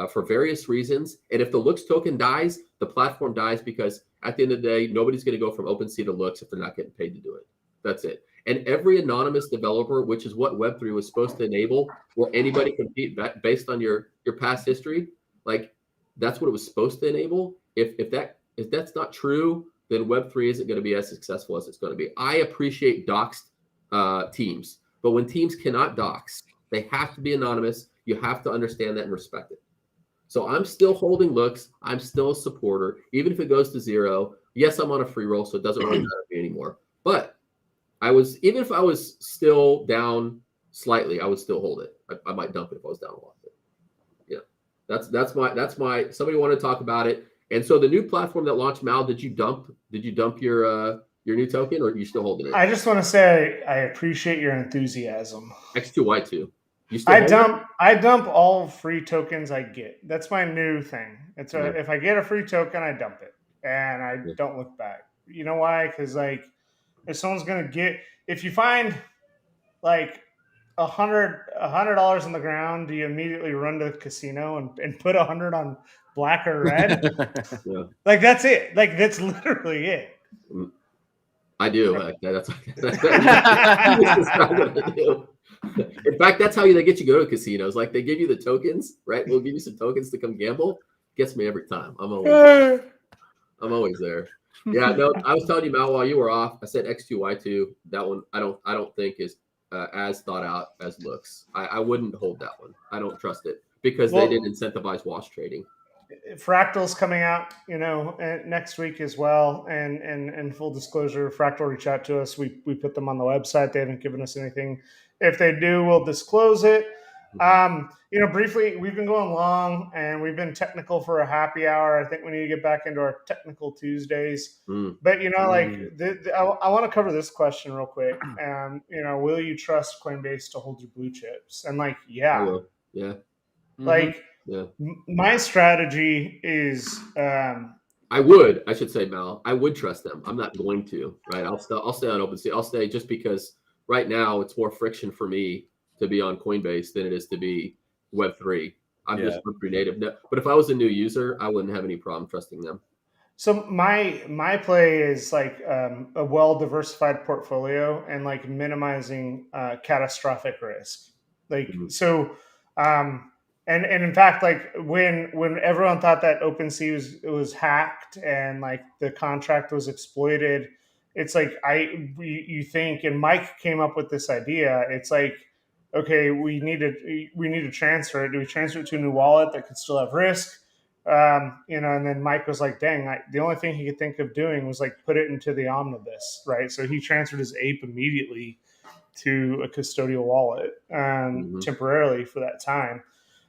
for various reasons. And if the Looks token dies, the platform dies, because at the end of the day, nobody's going to go from OpenSea to Looks if they're not getting paid to do it. That's it. And every anonymous developer, which is what Web3 was supposed to enable, where anybody compete based on your past history, like, that's what it was supposed to enable. If that's not true, then Web3 isn't going to be as successful as it's going to be. I appreciate doxed teams, but when teams cannot dox, they have to be anonymous. You have to understand that and respect it. So I'm still holding Looks. I'm still a supporter, even if it goes to zero. Yes, I'm on a free roll, so it doesn't really matter to me anymore. But even if I was still down slightly, I would still hold it. I might dump it if I was down a lot. But yeah, that's my. Somebody wanted to talk about it. And so the new platform that launched, Mal, did you dump your new token, or are you still holding it? I just want to say I appreciate your enthusiasm. X2Y2. I dump all free tokens I get. That's my new thing. If I get a free token, I dump it, and I don't look back. You know why? Because, like, if someone's gonna if you find like $100 on the ground, do you immediately run to the casino and put 100 on black or red? Yeah. Like, that's it. Like, that's literally it. I do. That's what I do. In fact, that's how they get you to go to casinos. Like, they give you the tokens, right? We'll give you some tokens to come gamble. Gets me every time. I'm always there. Yeah, no, I was telling you, Mal, while you were off, I said X2Y2. That one I don't think is as thought out as Looks. I wouldn't hold that one. I don't trust it, because they didn't incentivize wash trading. Fractal's coming out, next week as well. And full disclosure, Fractal reached out to us. We put them on the website. They haven't given us anything. If they do, we'll disclose it. Briefly, we've been going long and we've been technical for a happy hour. I think we need to get back into our technical Tuesdays. But I want to cover this question real quick. Will you trust Coinbase to hold your blue chips? And yeah. I will. Yeah. My strategy is I should say, Mal, I would trust them. I'm not going to, right? I'll stay on OpenSea. I'll stay just because right now it's more friction for me to be on Coinbase than it is to be Web3. I'm just Web3 native. No, but if I was a new user, I wouldn't have any problem trusting them. So my play is a well-diversified portfolio and minimizing catastrophic risk. And in fact, when everyone thought that OpenSea was hacked and the contract was exploited, it's you think, and Mike came up with this idea. It's okay, we need to transfer it. Do we transfer it to a new wallet that could still have risk? And then Mike was like, dang, the only thing he could think of doing was put it into the omnibus, right? So he transferred his ape immediately. to a custodial wallet temporarily for that time.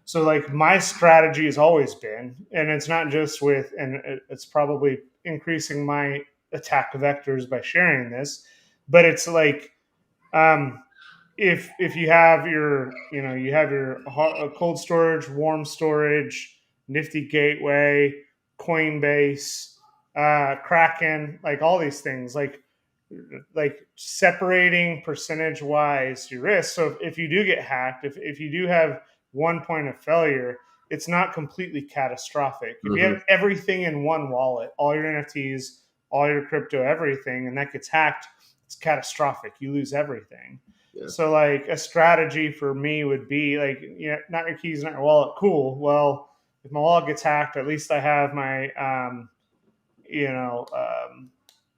So like my strategy has always been, and it's not just with, and it's probably increasing my attack vectors by sharing this, but it's like, if you have your, you have your cold storage, warm storage, Nifty Gateway, Coinbase, Kraken, like all these things, like separating percentage wise your risk. So if you do get hacked, if you do have one point of failure, it's not completely catastrophic. If you have everything in one wallet, all your NFTs, all your crypto, everything, and that gets hacked, it's catastrophic. You lose everything. Yeah. So like a strategy for me would be like, not your keys, not your wallet. Cool. Well, if my wallet gets hacked, at least I have my,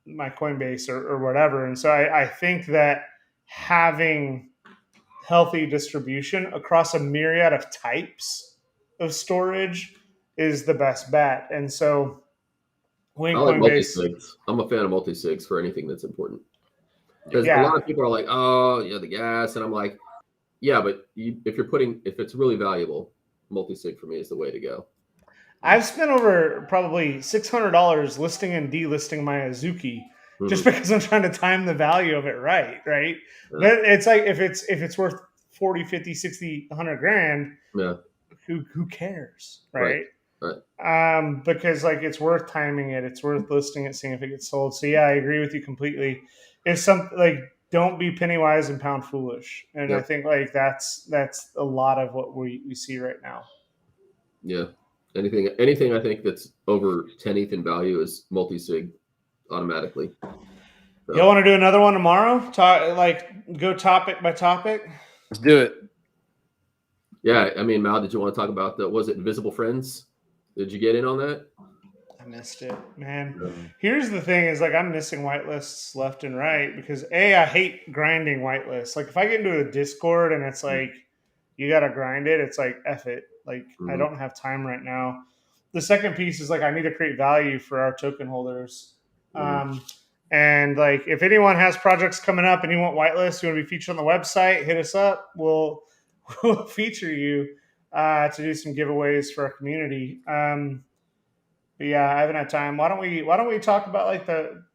my Coinbase or whatever. And so I think that having healthy distribution across a myriad of types of storage is the best bet. And so I like multi-sigs. I'm a fan of multi-sigs for anything that's important. Because a lot of people are like, oh, the gas. And I'm like, yeah, but if it's really valuable, multi-sig for me is the way to go. I've spent over probably $600 listing and delisting my Azuki just because I'm trying to time the value of it right. Yeah. But it's like if it's worth 40, 50, 60, 100 grand, who cares, right? Because like it's worth timing it, it's worth listing it, seeing if it gets sold. So I agree with you completely. If something like, don't be penny wise and pound foolish, and I think like that's a lot of what we see right now. Yeah. Anything I think that's over 10 ETH in value is multi-sig automatically. So. Y'all want to do another one tomorrow? Go topic by topic? Let's do it. Yeah, I mean, Mal, did you want to talk about was it Invisible Friends? Did you get in on that? I missed it, man. Here's the thing is like I'm missing whitelists left and right because I hate grinding whitelists. Like if I get into a Discord and it's like you got to grind it, it's like F it. Like I don't have time right now. The second piece is like I need to create value for our token holders. And like if anyone has projects coming up and you want whitelists, you want to be featured on the website, hit us up. We'll feature you to do some giveaways for our community. But yeah, I haven't had time. Why don't we talk about like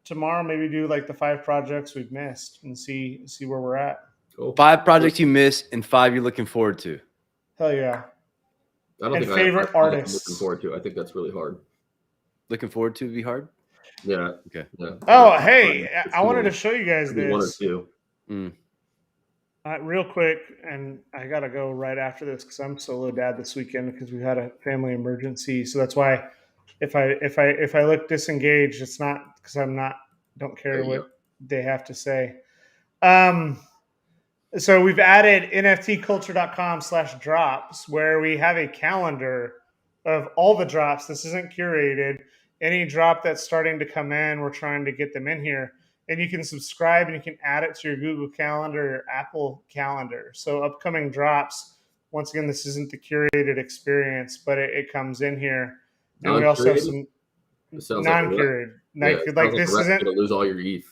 tomorrow? Maybe do like the 5 projects we've missed and see where we're at. Cool. 5 projects you missed and 5 you're looking forward to. Hell yeah! I don't think favorite artists. I'm looking forward to. I think that's really hard. Looking forward to be hard. Yeah. Okay. Yeah. Oh, hey, I wanted to show you guys this. 1 or 2. Real quick, and I gotta go right after this because I'm solo dad this weekend because we had a family emergency. So that's why. If I look disengaged, it's not because don't care what they have to say. So we've added NFTCulture.com/drops where we have a calendar of all the drops. This isn't curated. Any drop that's starting to come in, we're trying to get them in here. And you can subscribe and you can add it to your Google Calendar or Apple Calendar. So upcoming drops, once again, this isn't the curated experience, but it comes in here. And we also have some non-curated. Like this isn't going to lose all your ETH.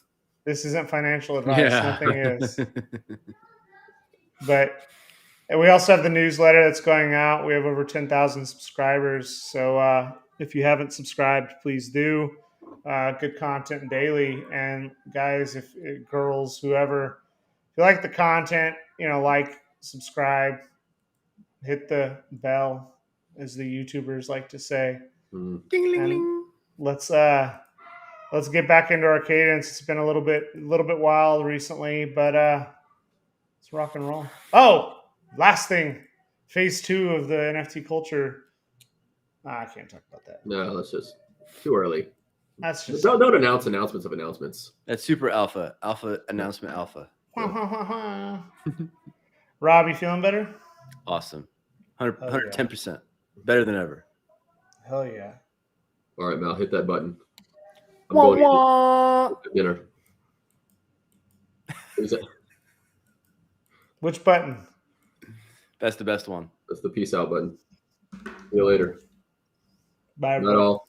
This isn't financial advice. Yeah. Nothing is. But we also have the newsletter that's going out. We have over 10,000 subscribers. So if you haven't subscribed, please do. Good content daily. And guys, if girls, whoever, if you like the content, like, subscribe, hit the bell, as the YouTubers like to say. Ding, ling, ling. Let's get back into our cadence. It's been a little bit wild recently, but let's rock and roll. Oh, last thing, phase 2 of the NFT culture. I can't talk about that. No, that's just too early. That's just don't announce announcements of announcements. That's super alpha announcement alpha. Rob, you feeling better? Awesome. 110%. Better than ever. Hell yeah. All right, Mal, hit that button. I'm going to dinner. Which button? That's the best one. That's the peace out button. See you later. Bye. Not all.